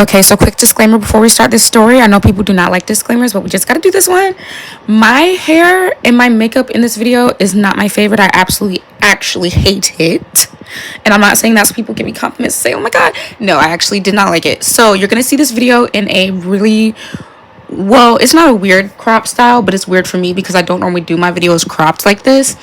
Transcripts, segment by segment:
Okay, so quick disclaimer before we start this story. I know people do not like disclaimers, but we just gotta do this one. My hair and my makeup in this video is not my favorite. I actually hate it. And I'm not saying that so people give me compliments and say, oh my god. No, I actually did not like it. So you're gonna see this video in a really, well, it's not a weird crop style, but it's weird for me because I don't normally do my videos cropped like this.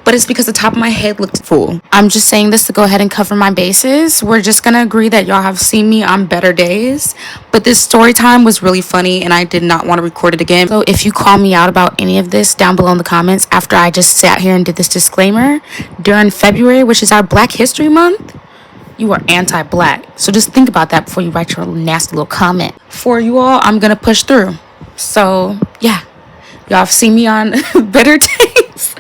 But it's because the top of my head looked full. I'm just saying this to go ahead and cover my bases. We're just gonna agree that y'all have seen me on better days. But this story time was really funny and I did not want to record it again. So if you call me out about any of this down below in the comments after I just sat here and did this disclaimer during February, which is our Black History Month, you are anti-black. So just think about that before you write your nasty little comment. For you all, I'm gonna push through. So yeah, y'all have seen me on better days.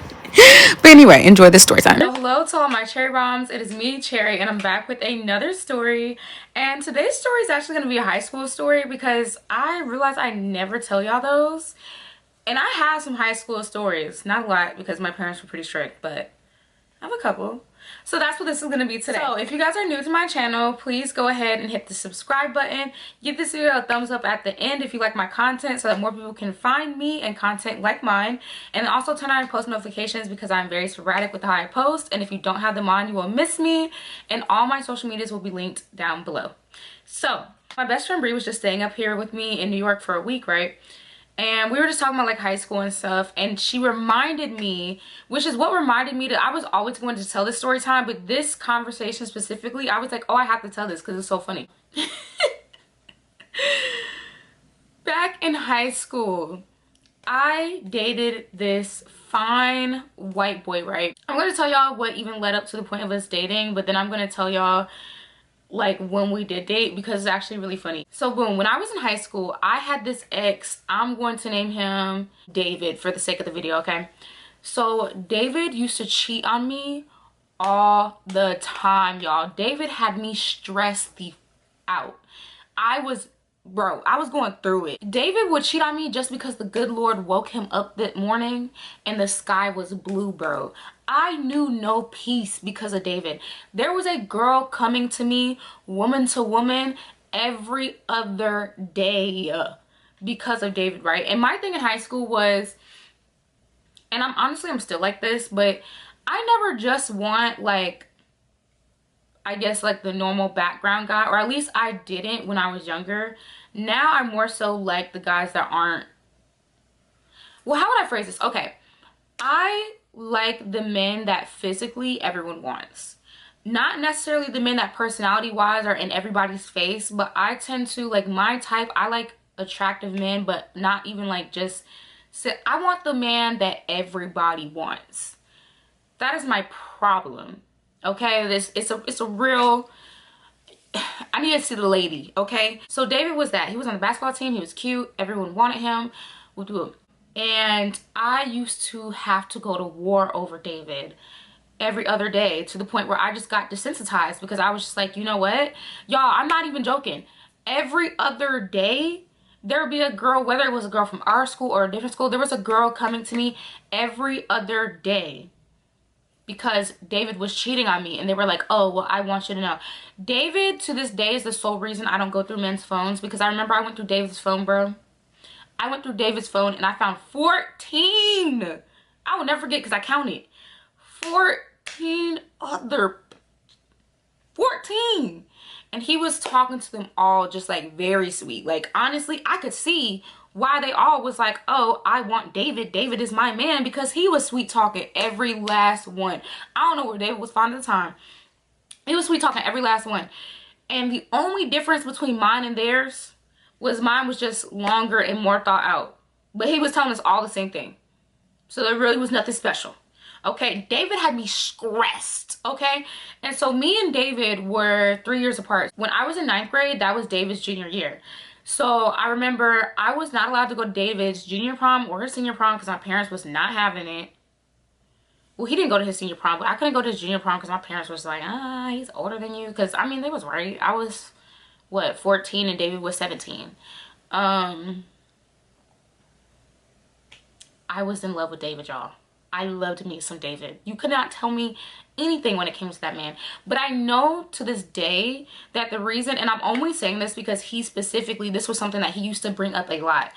But anyway, enjoy this story time. Hello to all my cherry bombs. It is me, Cherry, and I'm back with another story. And today's story is actually going to be a high school story because I realized I never tell y'all those. And I have some high school stories. Not a lot because my parents were pretty strict, but I have a couple. So that's what this is going to be today. So if you guys are new to my channel, please go ahead and hit the subscribe button. Give this video a thumbs up at the end if you like my content so that more people can find me and content like mine. And also turn on post notifications because I'm very sporadic with how I post. And if you don't have them on, you will miss me. And all my social medias will be linked down below. So my best friend Bree was just staying up here with me in New York for a week, right? And we were just talking about like high school and stuff, and she reminded me, which is what reminded me that I was always going to tell this story time, but this conversation specifically, I was like, oh, I have to tell this because it's so funny. Back in high school, I dated this fine white boy, right? I'm going to tell y'all what even led up to the point of us dating, but then I'm going to tell y'all like when we did date because it's actually really funny. So boom, when I was in high school, I had this ex. I'm going to name him David for the sake of the video, okay? So David used to cheat on me all the time, y'all. David had me stressed the out. I was going through it. David would cheat on me just because the good Lord woke him up that morning and the sky was blue, bro. I knew no peace because of David. There was a girl coming to me, woman to woman, every other day because of David, right? And my thing in high school was, and I'm still like this, but I never just want like, I guess like the normal background guy, or at least I didn't when I was younger. Now I'm more so like the guys that aren't, well, how would I phrase this? Okay, I like the men that physically everyone wants. Not necessarily the men that personality wise are in everybody's face, but I tend to like my type. I like attractive men, but not even like just, I want the man that everybody wants. That is my problem. Okay, it's a real, I need to see the lady, okay? So David was that. He was on the basketball team. He was cute. Everyone wanted him. And I used to have to go to war over David every other day to the point where I just got desensitized because I was just like, you know what? Y'all, I'm not even joking. Every other day, there would be a girl, whether it was a girl from our school or a different school, there was a girl coming to me every other day because David was cheating on me, and they were like, oh, well, I want you to know. David, to this day, is the sole reason I don't go through men's phones, because I remember I went through David's phone, bro. I went through David's phone, and I found 14. I will never forget because I counted. 14 other... 14. And he was talking to them all just, like, very sweet. Like, honestly, I could see why they all was like, oh, I want David. David is my man, because he was sweet talking every last one. I don't know where David was finding the time. He was sweet talking every last one. And the only difference between mine and theirs was mine was just longer and more thought out. But he was telling us all the same thing. So there really was nothing special. Okay, David had me stressed, okay? And so me and David were 3 years apart. When I was in 9th grade, that was David's junior year. So I remember I was not allowed to go to David's junior prom or his senior prom because my parents was not having it. Well, he didn't go to his senior prom, but I couldn't go to his junior prom because my parents was like, he's older than you. Because, I mean, they was right. I was, what, 14 and David was 17. I was in love with David, y'all. I loved me some David. You could not tell me anything when it came to that man. But I know to this day that the reason, and I'm only saying this because he specifically, this was something that he used to bring up a lot.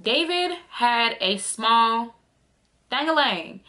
David had a small dang-a-lang.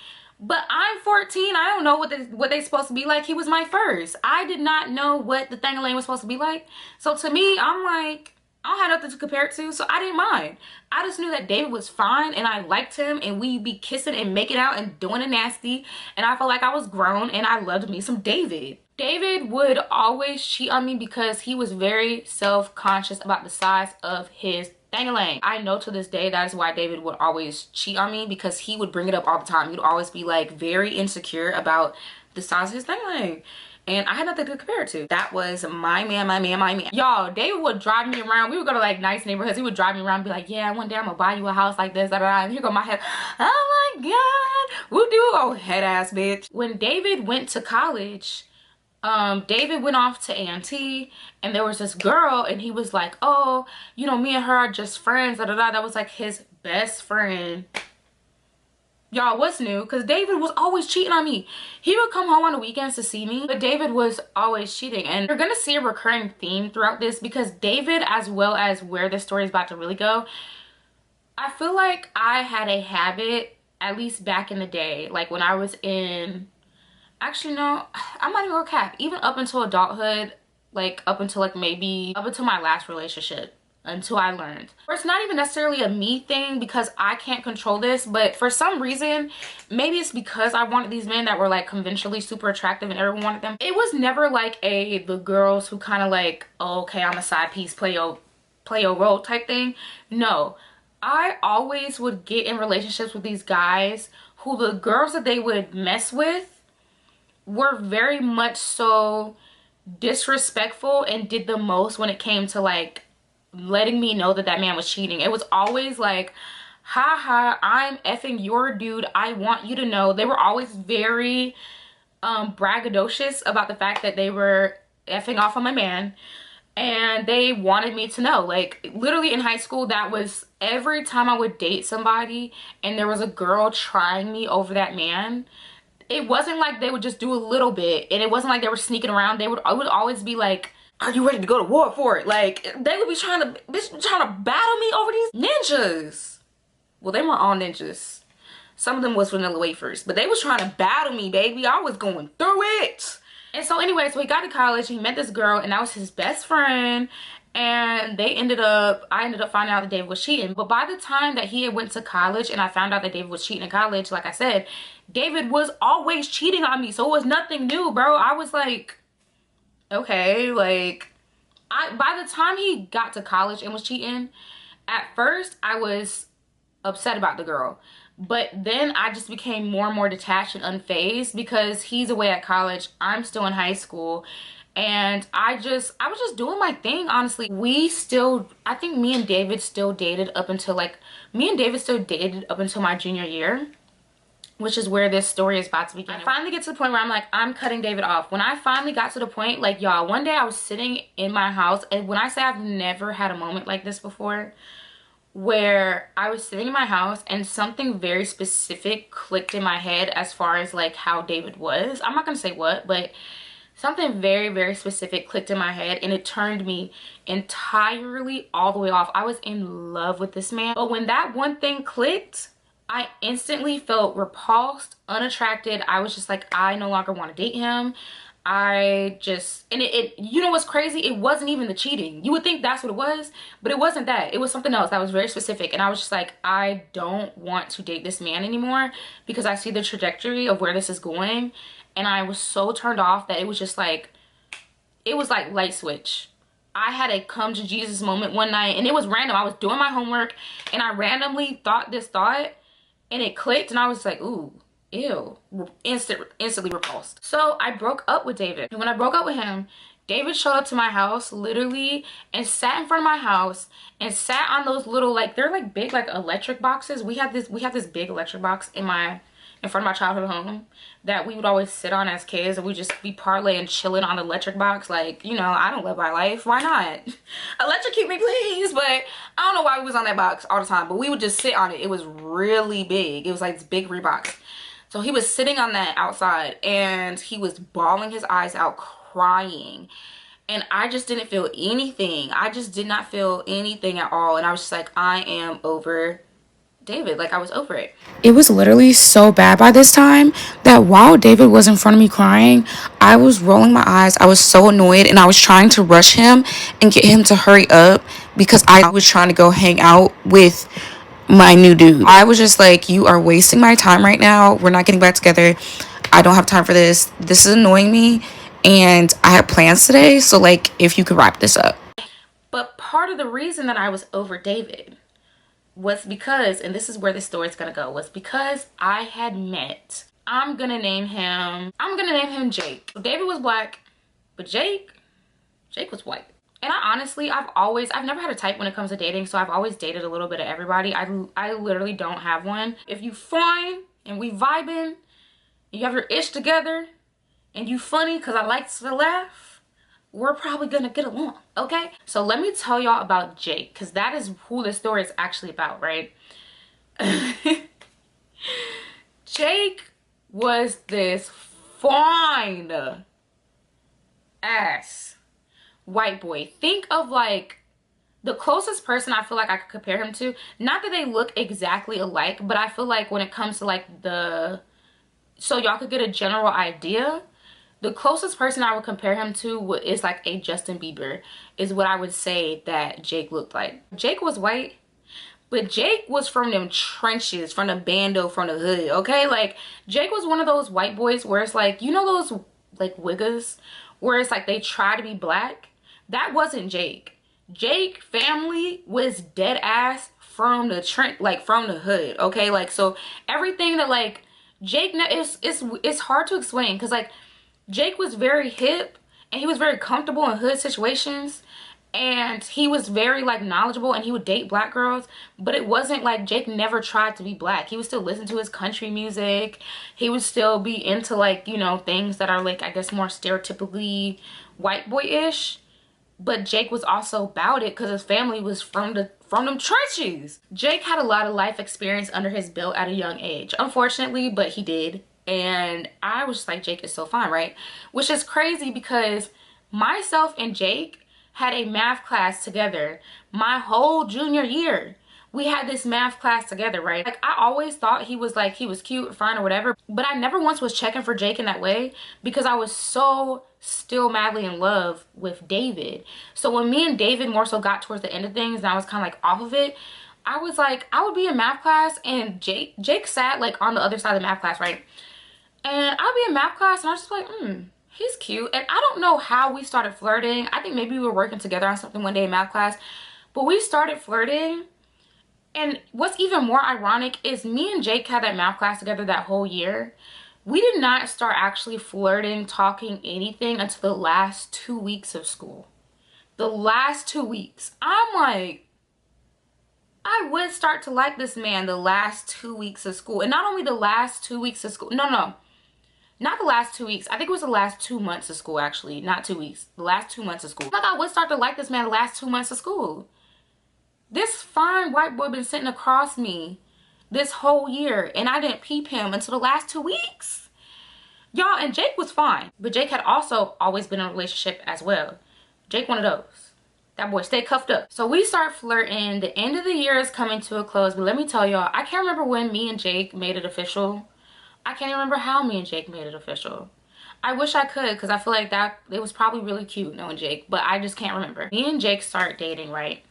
But I'm 14. I don't know what they supposed to be like. He was my first. I did not know what the dang-a-lang was supposed to be like. So to me, I'm like, I don't have nothing to compare it to, so I didn't mind. I just knew that David was fine and I liked him and we'd be kissing and making out and doing it nasty. And I felt like I was grown and I loved me some David. David would always cheat on me because he was very self-conscious about the size of his dang-a-lang. I know to this day that is why David would always cheat on me, because he would bring it up all the time. He would always be like very insecure about the size of his dang-a-lang. And I had nothing to compare it to. That was my man, my man, my man. Y'all, David would drive me around. We would go to like nice neighborhoods. He would drive me around and be like, yeah, one day I'm gonna buy you a house like this, da, da, da. And here go my head. Oh my God. We'll do, oh, head ass bitch. When David went to college, David went off to A&T and there was this girl and he was like, oh, you know, me and her are just friends, da, da, da. That was like his best friend. Y'all, what's new? Because David was always cheating on me. He would come home on the weekends to see me, but David was always cheating. And you're gonna see a recurring theme throughout this, because David, as well as where this story is about to really go, I feel like I had a habit, at least back in the day, like when I was in, actually no, I'm not even gonna cap, even up until adulthood, like up until like maybe up until my last relationship, until I learned. Or it's not even necessarily a me thing because I can't control this, but for some reason, maybe it's because I wanted these men that were like conventionally super attractive and everyone wanted them. It was never like the girls who kind of like, oh, okay, I'm a side piece, play your role type thing. No, I always would get in relationships with these guys who the girls that they would mess with were very much so disrespectful and did the most when it came to like letting me know that that man was cheating. It was always like, haha, I'm effing your dude, I want you to know. They were always very braggadocious about the fact that they were effing off on my man, and they wanted me to know. Like literally in high school, that was every time I would date somebody and there was a girl trying me over that man, it wasn't like they would just do a little bit, and it wasn't like they were sneaking around. I would always be like, are you ready to go to war for it? Like they would be trying to battle me over these ninjas. Well, they weren't all ninjas. Some of them was vanilla wafers, but they was trying to battle me, baby. I was going through it. And so anyway, so he got to college, he met this girl, and that was his best friend. And I ended up finding out that David was cheating. But by the time that he had went to college and I found out that David was cheating in college, like I said, David was always cheating on me. So it was nothing new, bro. I was like, okay, like by the time he got to college and was cheating, at first I was upset about the girl, but then I just became more and more detached and unfazed because he's away at college, I'm still in high school, and I was just doing my thing. Honestly, I think me and David still dated up until my junior year, which is where this story is about to begin. I finally get to the point where I'm like, I'm cutting David off. When I finally got to the point, like y'all, one day I was sitting in my house, and when I say I've never had a moment like this before, where I was sitting in my house and something very specific clicked in my head as far as like how David was. I'm not gonna say what, but something very, very specific clicked in my head and it turned me entirely all the way off. I was in love with this man. But when that one thing clicked, I instantly felt repulsed, unattracted. I was just like, I no longer want to date him. You know what's crazy? It wasn't even the cheating. You would think that's what it was, but it wasn't that. It was something else that was very specific. And I was just like, I don't want to date this man anymore because I see the trajectory of where this is going. And I was so turned off that it was just like, it was like light switch. I had a come to Jesus moment one night, and it was random. I was doing my homework and I randomly thought this thought, and it clicked, and I was like, ooh, ew, instantly repulsed. So I broke up with David. And when I broke up with him, David showed up to my house literally and sat in front of my house and sat on those little, like, they're like big like electric boxes. We have this big electric box in front of my childhood home that we would always sit on as kids, and we just be parlaying chilling on the electric box. Like, you know, I don't live my life, why not? Electrocute me please. But I don't know why we was on that box all the time, but we would just sit on it. It was really big. It was like this big Reebok. So he was sitting on that outside and he was bawling his eyes out, crying. And I just didn't feel anything. I just did not feel anything at all. And I was just like, I am over David. Like, I was over it. It was literally so bad by this time that while David was in front of me crying, I was rolling my eyes. I was so annoyed and I was trying to rush him and get him to hurry up because I was trying to go hang out with my new dude. I was just like, you are wasting my time right now. We're not getting back together. I don't have time for this. This is annoying me. And I have plans today. So, like, if you could wrap this up. But part of the reason that I was over David was because, and this is where this story is going to go, was because I had met, I'm going to name him Jake. David was black, but Jake was white. And I honestly, I've never had a type when it comes to dating, so I've always dated a little bit of everybody. I literally don't have one. If you fine and we vibing, you have your ish together, and you funny because I like to laugh, we're probably gonna get along, okay? So let me tell y'all about Jake, because that is who this story is actually about, right? Jake was this fine ass white boy. Think of like the closest person I feel like I could compare him to. Not that they look exactly alike, but I feel like when it comes to like so y'all could get a general idea, the closest person I would compare him to is like a Justin Bieber, is what I would say that Jake looked like. Jake was white, but Jake was from them trenches, from the bando, from the hood, okay? Like, Jake was one of those white boys where it's like, you know those, like, wiggas? Where it's like they try to be black? That wasn't Jake. Jake family was dead ass from the trent, like, from the hood, okay? Like, so everything that, like, Jake, it's hard to explain because, like, Jake was very hip and he was very comfortable in hood situations, and he was very like knowledgeable, and he would date black girls, but it wasn't like Jake never tried to be black. He would still listen to his country music. He would still be into like, you know, things that are like, I guess, more stereotypically white boy-ish. But Jake was also about it because his family was from them trenches. Jake had a lot of life experience under his belt at a young age, unfortunately, but he did. And I was just like, Jake is so fine, right? Which is crazy because myself and Jake had a math class together my whole junior year. We had this math class together, right? Like, I always thought he was cute, fine, or whatever, but I never once was checking for Jake in that way because I was so still madly in love with David. So when me and David more so got towards the end of things and I was kind of like off of it, I was like, I would be in math class and Jake sat like on the other side of the math class, right? And I'd be in math class and I was just like, he's cute. And I don't know how we started flirting. I think maybe we were working together on something one day in math class, but we started flirting. And what's even more ironic is me and Jake had that math class together that whole year. We did not start actually flirting, talking, anything until the last 2 weeks of school. The last 2 weeks. I'm like, I would start to like this man the last 2 weeks of school. And not only the last 2 weeks of school. No. Not the last 2 weeks. I think it was the last 2 months of school, actually. Not 2 weeks. The last 2 months of school. Like, I would start to like this man the last 2 months of school. This fine white boy been sitting across me this whole year, and I didn't peep him until the last 2 weeks. Y'all, and Jake was fine. But Jake had also always been in a relationship as well. Jake one of those. That boy stay cuffed up. So we start flirting. The end of the year is coming to a close. But let me tell y'all, I can't remember when me and Jake made it official. I can't remember how me and Jake made it official. I wish I could because I feel like that it was probably really cute knowing Jake. But I just can't remember. Me and Jake start dating, right?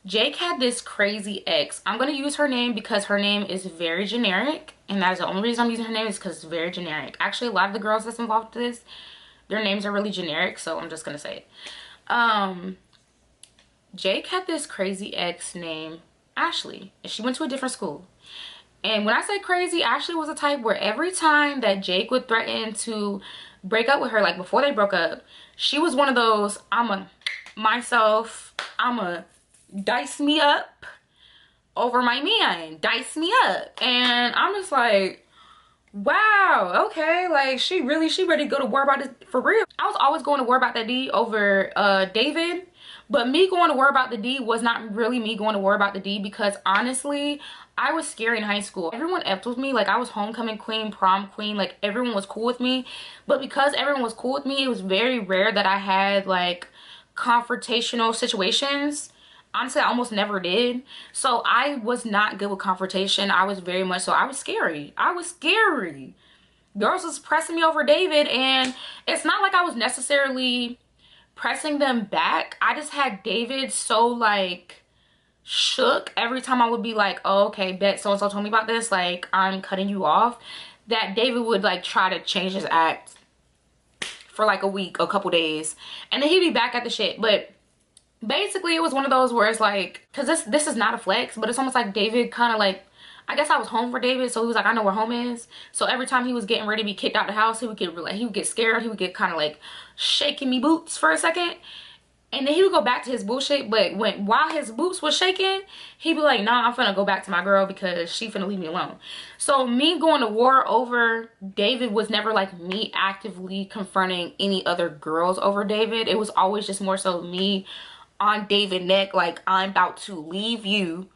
Jake had this crazy ex. I'm going to use her name because her name is very generic. And that is the only reason I'm using her name is because it's very generic. Actually, a lot of the girls that's involved with this, their names are really generic. So I'm just going to say it. Jake had this crazy ex named Ashley. And she went to a different school. And when I say crazy, Ashley was a type where every time that Jake would threaten to break up with her, like before they broke up, she was one of those, I'ma dice me up over my man. Dice me up. And I'm just like, wow, okay, like she ready to go to war about this for real. I was always going to war about that D over David, but me going to war about the D was not really me going to war about the D because honestly, I was scary in high school. Everyone effed with me. Like, I was homecoming queen, prom queen. Like, everyone was cool with me. But because everyone was cool with me, it was very rare that I had, like, confrontational situations. Honestly, I almost never did. So I was not good with confrontation. I was very much so. I was scary. I was scary. Girls was pressing me over David, and it's not like I was necessarily pressing them back. I just had David so, like, shook every time I would be like, oh, okay, bet so-and-so told me about this, like, I'm cutting you off, that David would, like, try to change his act for like a week, a couple days, and then he'd be back at the shit. But basically it was one of those where it's like, because this is not a flex, but it's almost like David kind of like, I guess I was home for David, so he was like, I know where home is. So every time he was getting ready to be kicked out the house, he would get scared. He would get kind of like shaking me boots for a second, and then he would go back to his bullshit. But while his boots was shaking, he'd be like, nah, I'm finna go back to my girl because she finna leave me alone. So me going to war over David was never like me actively confronting any other girls over David. It was always just more so me on David neck, like, I'm about to leave you.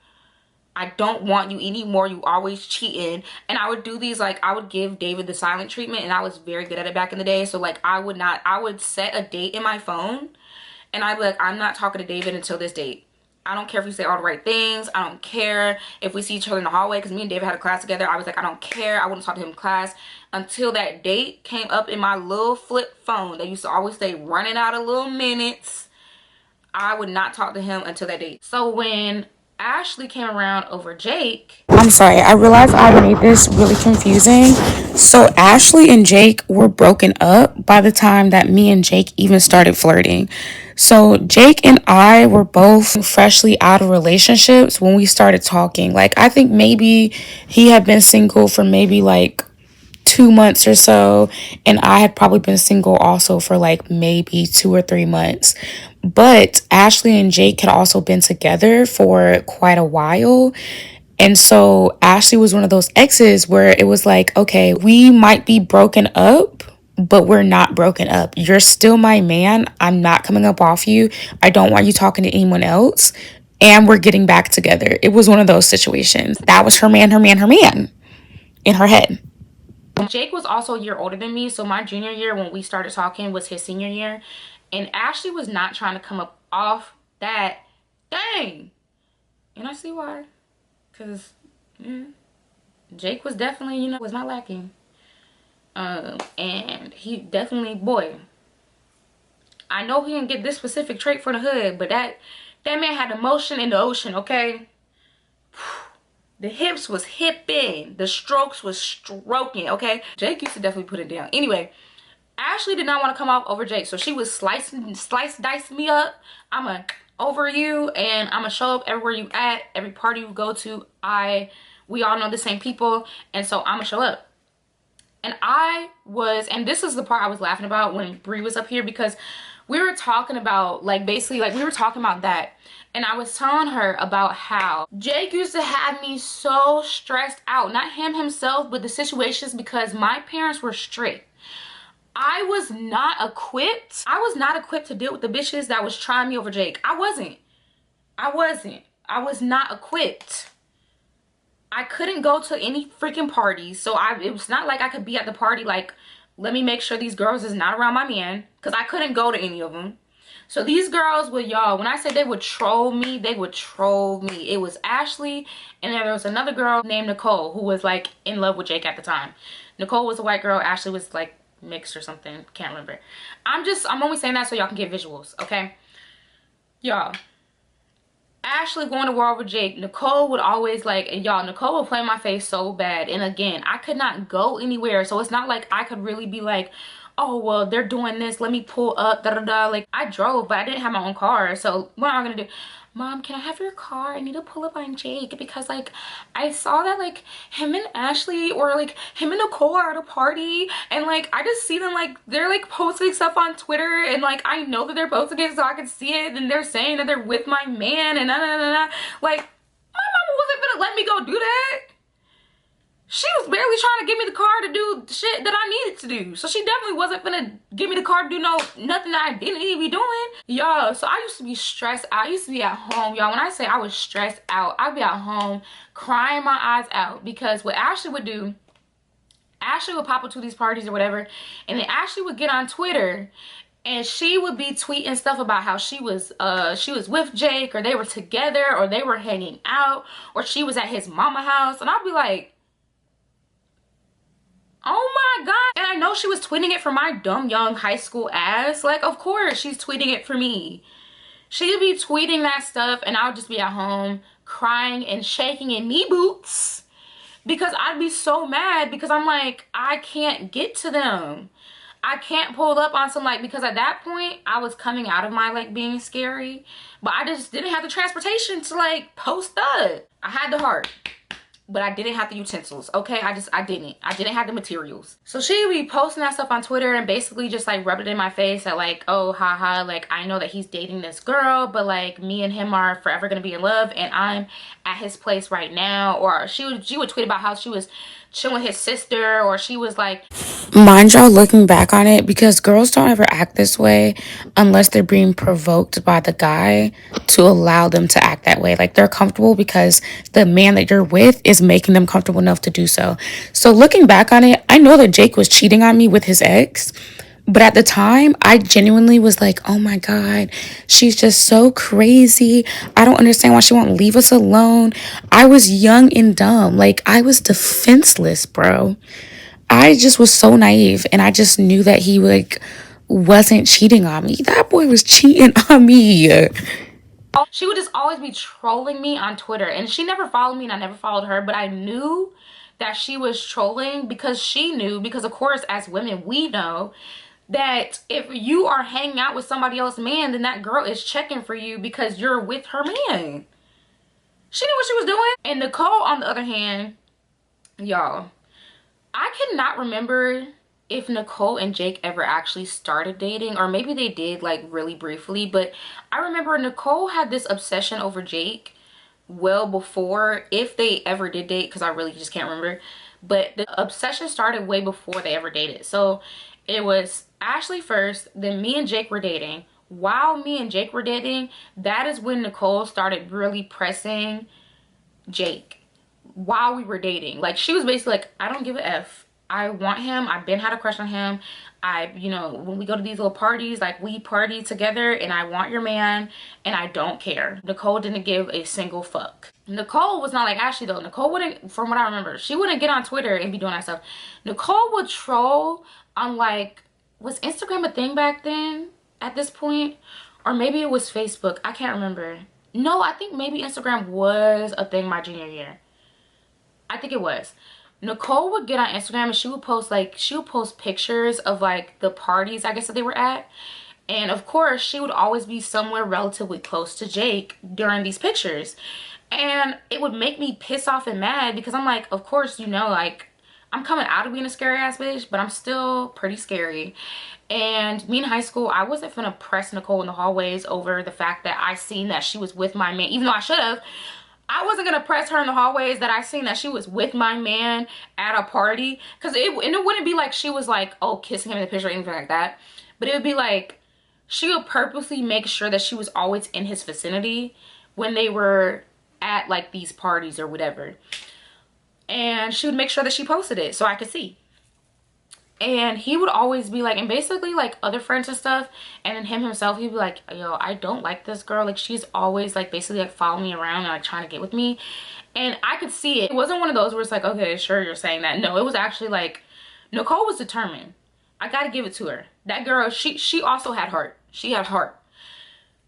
I don't want you anymore. You always cheating. And I would do these, like, I would give David the silent treatment, and I was very good at it back in the day. So like, I would set a date in my phone, and I'd be like, I'm not talking to David until this date. I don't care if you say all the right things. I don't care if we see each other in the hallway, because me and David had a class together. I was like, I don't care. I wouldn't talk to him in class until that date came up in my little flip phone. They used to always say running out of little minutes. I would not talk to him until that date. So when Ashley came around over Jake, I'm sorry, I realized I made this really confusing. So Ashley and Jake were broken up by the time that me and Jake even started flirting. So Jake and I were both freshly out of relationships when we started talking. Like, I think maybe he had been single for maybe like 2 months or so, and I had probably been single also for like maybe 2 or 3 months. But Ashley and Jake had also been together for quite a while. And so Ashley was one of those exes where it was like, okay, we might be broken up, but we're not broken up. You're still my man. I'm not coming up off you. I don't want you talking to anyone else. And we're getting back together. It was one of those situations. That was her man, her man, her man in her head. Jake was also a year older than me. So my junior year when we started talking was his senior year. And Ashley was not trying to come up off that. Dang. And I see why. Because Jake was definitely, you know, was not lacking. And he definitely, boy, I know he didn't get this specific trait for the hood, but that man had emotion in the ocean, okay? The hips was hipping. The strokes was stroking, okay? Jake used to definitely put it down. Anyway, Ashley did not want to come off over Jake, so she was slice dice me up. I'ma over you, and I'ma show up everywhere you at, every party you go to. We all know the same people, and so I'ma show up. And and this is the part I was laughing about when Bree was up here, because we were talking about, like, basically, like, we were talking about that. And I was telling her about how Jake used to have me so stressed out. Not him himself, but the situations, because my parents were strict. I was not equipped. I was not equipped to deal with the bitches that was trying me over Jake. I wasn't. I was not equipped. I couldn't go to any freaking parties. So it was not like I could be at the party like, let me make sure these girls is not around my man. Because I couldn't go to any of them. So these girls would, y'all, when I said they would troll me, they would troll me. It was Ashley, and then there was another girl named Nicole who was like in love with Jake at the time. Nicole was a white girl. Ashley was like mixed or something. Can't remember. I'm only saying that so y'all can get visuals, okay? Y'all, Ashley going to war with Jake, Nicole would always like, and y'all, Nicole would play my face so bad. And again, I could not go anywhere. So it's not like I could really be like, oh, well, they're doing this, let me pull up, da da da. Like, I drove, but I didn't have my own car. So what am I gonna do? Mom, can I have your car? I need to pull up on Jake, because like I saw that like him and Ashley, or like him and Nicole are at a party, and like I just see them like they're like posting stuff on Twitter, and like I know that they're posting it so I can see it, and they're saying that they're with my man, and like my mama wasn't gonna let me go do that. She was barely was trying to give me the car to do the shit that I needed to do. So she definitely wasn't gonna give me the car to do nothing that I didn't need to be doing. Y'all, so I used to be stressed out. I used to be at home, y'all. When I say I was stressed out, I'd be at home crying my eyes out, because what Ashley would do, Ashley would pop up to these parties or whatever, and then Ashley would get on Twitter and she would be tweeting stuff about how she was with Jake, or they were together, or they were hanging out, or she was at his mama house. And I'd be like, oh my god. And I know she was tweeting it for my dumb young high school ass. Like, of course she's tweeting it for me. She'd be tweeting that stuff and I would just be at home crying and shaking in knee boots, because I'd be so mad, because I'm like, I can't get to them. I can't pull up on some, like, because at that point I was coming out of my like being scary, but I just didn't have the transportation to like post up. I had the heart, but I didn't have the utensils. Okay, I didn't have the materials. So she would be posting that stuff on Twitter and basically just like rubbed it in my face that like, oh haha, like I know that he's dating this girl, but like me and him are forever gonna be in love and I'm at his place right now. Or she would tweet about how she was chilling with his sister, or she was like, mind y'all, looking back on it, because girls don't ever act this way unless they're being provoked by the guy to allow them to act that way. Like, they're comfortable because the man that you're with is making them comfortable enough to do so. So looking back on it, I know that Jake was cheating on me with his ex, but at the time, I genuinely was like, oh my God, she's just so crazy. I don't understand why she won't leave us alone. I was young and dumb. Like, I was defenseless, bro. I just was so naive, and I just knew that he like wasn't cheating on me. That boy was cheating on me. she would just always be trolling me on Twitter, and she never followed me and I never followed her, but I knew that she was trolling because she knew, because of course as women we know that if you are hanging out with somebody else's man, then that girl is checking for you because you're with her man. She knew what she was doing. And Nicole, on the other hand, y'all, I cannot remember if Nicole and Jake ever actually started dating, or maybe they did like really briefly, but I remember Nicole had this obsession over Jake well before, if they ever did date, because I really just can't remember, but the obsession started way before they ever dated. So it was Ashley first, then me and Jake were dating. While me and Jake were dating, that is when Nicole started really pressing Jake while we were dating. Like, she was basically like, I don't give a F. I want him. I've been had a crush on him. You know, when we go to these little parties, like we party together, and I want your man and I don't care. Nicole didn't give a single fuck. Nicole was not like Ashley though. Nicole wouldn't, from what I remember, she wouldn't get on Twitter and be doing that stuff. Nicole would troll on, like, was Instagram a thing back then at this point? Or maybe it was Facebook. I can't remember. No, I think maybe Instagram was a thing my junior year. I think it was. Nicole would get on Instagram and she would post pictures of like the parties, I guess, that they were at. And of course, she would always be somewhere relatively close to Jake during these pictures. And it would make me piss off and mad, because I'm like, of course, you know, like, I'm coming out of being a scary ass bitch, but I'm still pretty scary. And me in high school, I wasn't finna press Nicole in the hallways over the fact that I seen that she was with my man, even though I should have. I wasn't gonna press her in the hallways that I seen that she was with my man at a party, because it wouldn't be like she was like, oh, kissing him in the picture or anything like that, but it would be like she would purposely make sure that she was always in his vicinity when they were at like these parties or whatever, and she would make sure that she posted it so I could see. And he would always be like, and basically like other friends and stuff, and then him himself, he'd be like, yo, I don't like this girl. Like, she's always like basically like following me around and like trying to get with me. And I could see it. It wasn't one of those where it's like, okay, sure, you're saying that. No, it was actually like, Nicole was determined. I gotta give it to her. That girl, she also had heart. She had heart.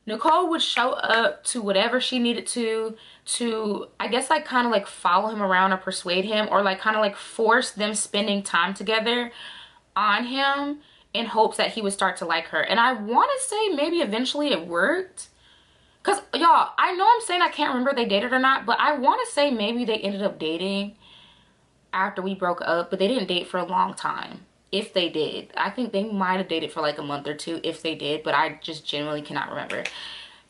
Nicole would show up to whatever she needed to I guess like kind of like follow him around or persuade him, or like kind of like force them spending time together on him in hopes that he would start to like her. And I want to say maybe eventually it worked, because y'all, I know I'm saying I can't remember if they dated or not, but I want to say maybe they ended up dating after we broke up, but they didn't date for a long time. If they did, I think they might have dated for like a month or two if they did, but I just genuinely cannot remember.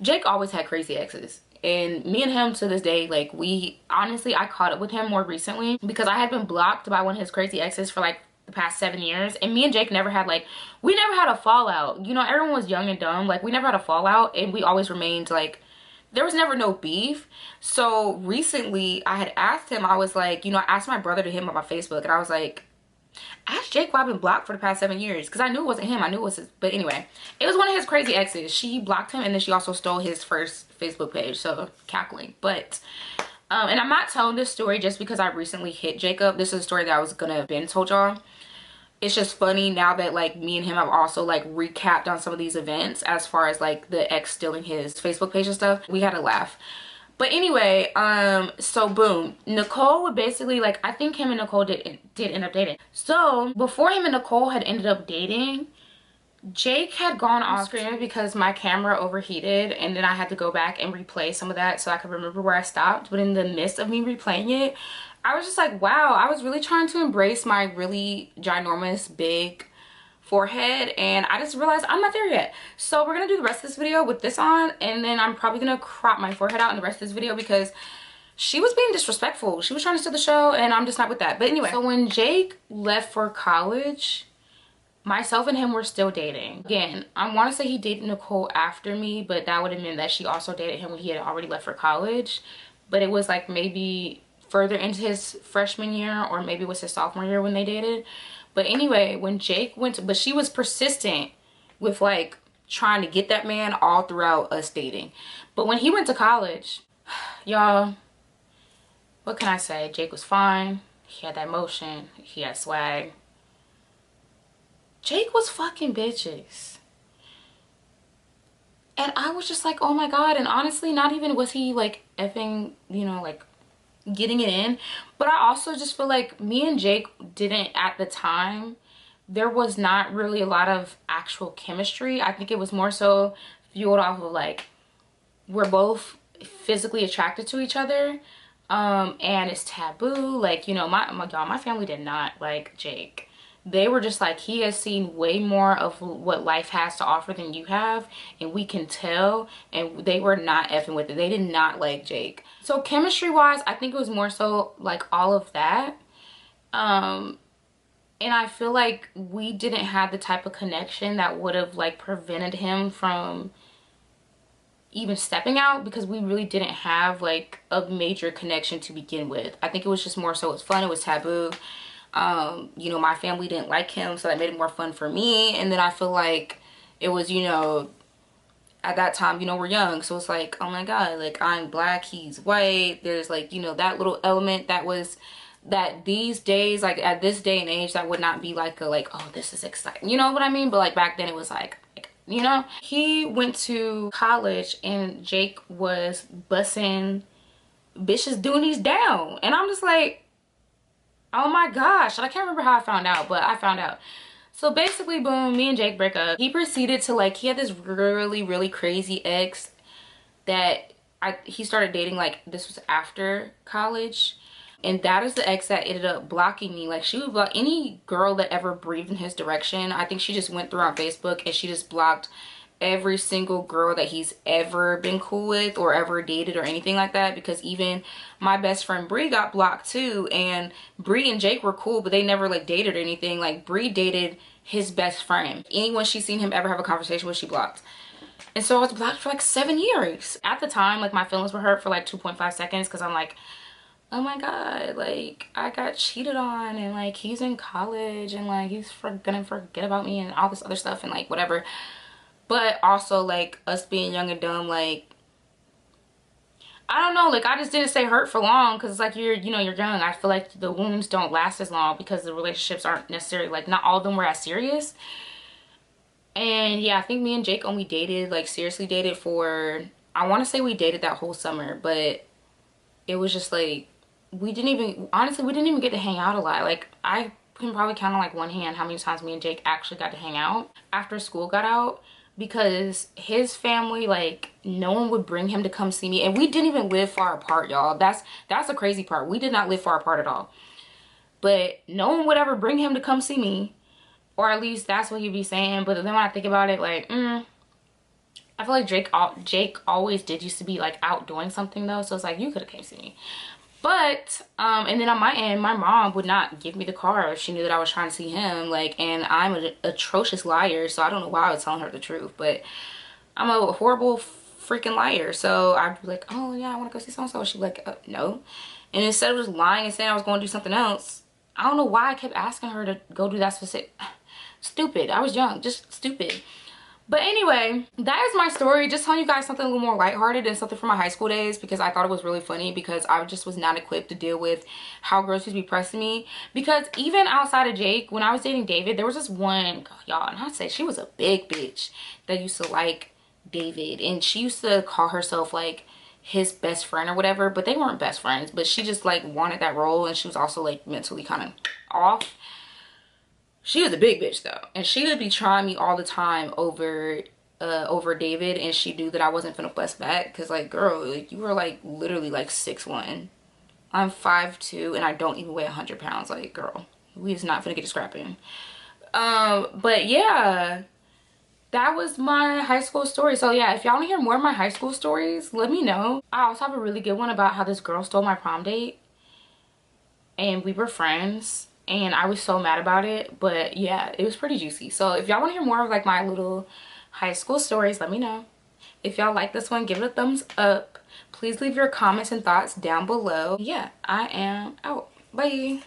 Jake always had crazy exes. And me and him to this day, like, we honestly, I caught up with him more recently because I had been blocked by one of his crazy exes for like the past 7 years, and me and Jake never had like, we never had a fallout. You know, everyone was young and dumb. Like, we never had a fallout, and we always remained like, there was never no beef. So recently I had asked him, I was like, you know, I asked my brother to hit him up on Facebook, and I was like, ask Jake why I've been blocked for the past 7 years, because I knew it wasn't him. I knew it was his, but anyway, it was one of his crazy exes. She blocked him, and then she also stole his first Facebook page, so cackling. But and I'm not telling this story just because I recently hit Jacob. This is a story that I was gonna been told y'all. It's just funny now that like me and him have also like recapped on some of these events as far as like the ex stealing his Facebook page and stuff. We had a laugh. But anyway, so boom, Nicole would basically, like, I think him and Nicole did end up dating. So before him and Nicole had ended up dating, Jake had gone off screen because my camera overheated, and then I had to go back and replay some of that so I could remember where I stopped. But in the midst of me replaying it, I was just like, wow, I was really trying to embrace my really ginormous big forehead, and I just realized I'm not there yet. So we're gonna do the rest of this video with this on, and then I'm probably gonna crop my forehead out in the rest of this video because she was being disrespectful. She was trying to steal the show, and I'm just not with that. But anyway, so when Jake left for college, myself and him were still dating. Again, I want to say he dated Nicole after me, but that would have meant that she also dated him when he had already left for college. But it was like maybe further into his freshman year, or maybe it was his sophomore year when they dated. But anyway, when Jake went to, but she was persistent with like trying to get that man all throughout us dating. But when he went to college, y'all, what can I say? Jake was fine. He had that motion. He had swag. Jake was fucking bitches. And I was just like, oh my God. And honestly, not even was he like effing, you know, like getting it in, but I also just feel like me and Jake didn't, at the time, there was not really a lot of actual chemistry. I think it was more so fueled off of like, we're both physically attracted to each other, and it's taboo. Like, you know, my family did not like Jake. They were just like, he has seen way more of what life has to offer than you have, and we can tell. And they were not effing with it. They did not like Jake. So chemistry wise, I think it was more so like all of that. And I feel like we didn't have the type of connection that would have like prevented him from even stepping out, because we really didn't have like a major connection to begin with. I think it was just more so it's fun, it was taboo. You know, my family didn't like him, so that made it more fun for me. And then I feel like it was, you know, at that time, you know, we're young, so it's like, oh my God, like, I'm black, he's white. There's like, you know, that little element that was, that these days, like at this day and age, that would not be like a, like, oh, this is exciting, you know what I mean? But like back then it was like, you know. He went to college and Jake was bussing bitches doing these down, and I'm just like, oh my gosh. I can't remember how I found out, but I found out. So basically, boom, me and Jake break up. He proceeded to like, he had this really crazy ex that he started dating, like, this was after college. And that is the ex that ended up blocking me. Like, she would block any girl that ever breathed in his direction. I think she just went through on Facebook and she just blocked every single girl that he's ever been cool with or ever dated or anything like that. Because even my best friend Bree got blocked too, and Bree and Jake were cool, but they never like dated or anything. Like, Bree dated his best friend. Anyone she's seen him ever have a conversation with, she blocked. And so I was blocked for like 7 years. At the time, like, my feelings were hurt for like 2.5 seconds, because I'm like, oh my God, like, I got cheated on, and like, he's in college, and like, he's gonna forget about me and all this other stuff, and like, whatever. But also, like, us being young and dumb, like, I don't know, like, I just didn't stay hurt for long, because it's like, you know, you're young. I feel like the wounds don't last as long because the relationships aren't necessarily, like, not all of them were as serious. And yeah, I think me and Jake only dated, like, seriously dated for, I want to say we dated that whole summer, but it was just like, we didn't even, honestly, we didn't even get to hang out a lot. Like, I can probably count on like one hand how many times me and Jake actually got to hang out after school got out, because his family, like, no one would bring him to come see me. And we didn't even live far apart, y'all. That's the crazy part. We did not live far apart at all. But no one would ever bring him to come see me, or at least that's what he'd be saying. But then when I think about it, like, I I feel like Jake always did used to be like out doing something though, so it's like you could have came see me. But and then on my end, my mom would not give me the car if she knew that I was trying to see him. Like, and I'm an atrocious liar, so I don't know why I was telling her the truth, but I'm a horrible freaking liar. So I'd be like, oh yeah, I want to go see so and so. She'd be like, no. And instead of just lying and saying I was going to do something else, I don't know why I kept asking her to go do that specific. Stupid. I was young, just stupid. But anyway, that is my story. Just telling you guys something a little more lighthearted and something from my high school days, because I thought it was really funny, because I just was not equipped to deal with how girls used to be pressing me. Because even outside of Jake, when I was dating David, there was this one, y'all, and I'd say she was a big bitch that used to like David, and she used to call herself like his best friend or whatever, but they weren't best friends, but she just like wanted that role, and she was also like mentally kind of off. She was a big bitch though, and she would be trying me all the time over David, and she knew that I wasn't finna bust back, because like, girl, like, you were like literally like 6'1". I'm 5'2", and I don't even weigh 100 pounds. Like, girl, we is not finna get to scrapping. But yeah, that was my high school story. So yeah, if y'all want to hear more of my high school stories, let me know. I also have a really good one about how this girl stole my prom date, and we were friends, and I was so mad about it. But yeah, it was pretty juicy. So if y'all want to hear more of like my little high school stories, let me know. If y'all like this one, give it a thumbs up. Please leave your comments and thoughts down below. Yeah, I am out. Bye.